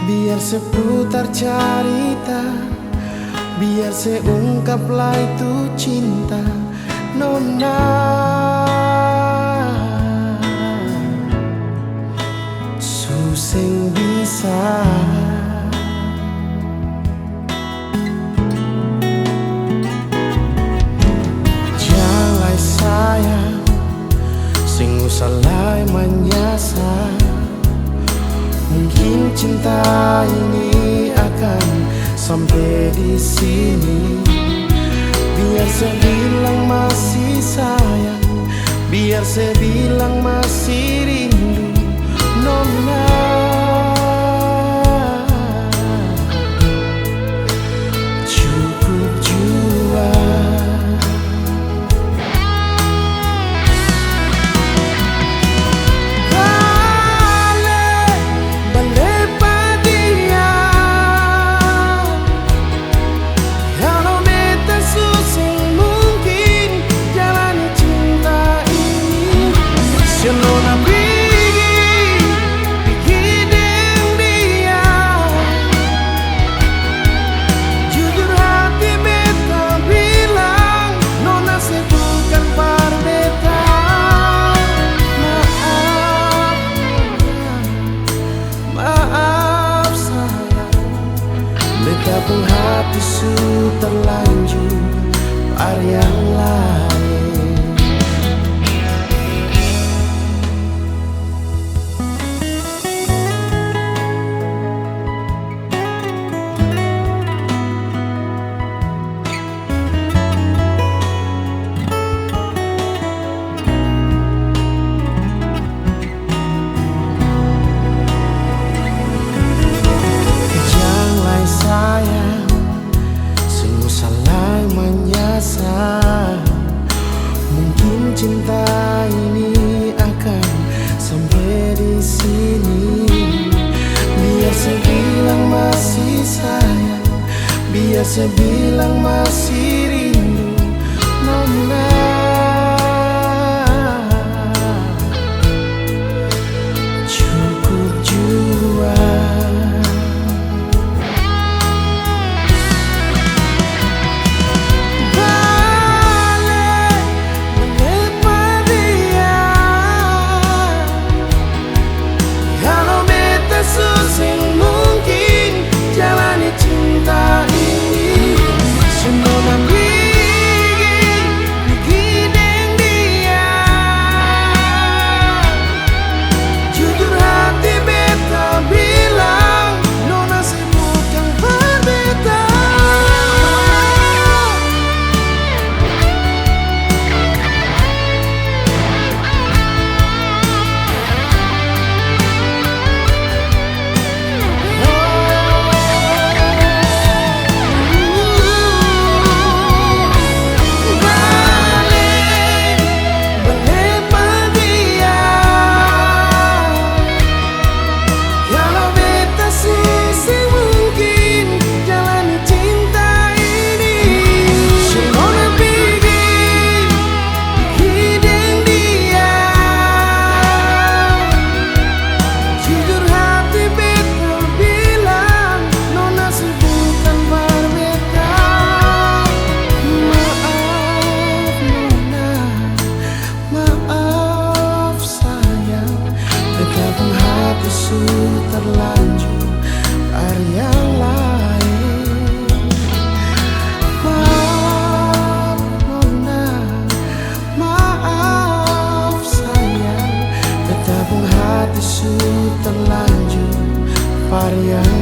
biar seputar cerita, biar seungkaplah itu cinta Nona. Suseng bisa jalai sayang, sing usalai menyasa. Mungkin cinta ini akan sampai di sini. Biar saya bilang masih sayang, biar saya bilang masih rindu Nona. Cukup jua betapung hati su terlanjur par yang lain. Mungkin cinta ini akan sampai di sini. Biar saya bilang masih sayang, biar saya bilang masih rindu Nona. Cukup jua terlanjur par yang lain. Maaf Nona, maaf sayang, betapung hati su terlanjur par yang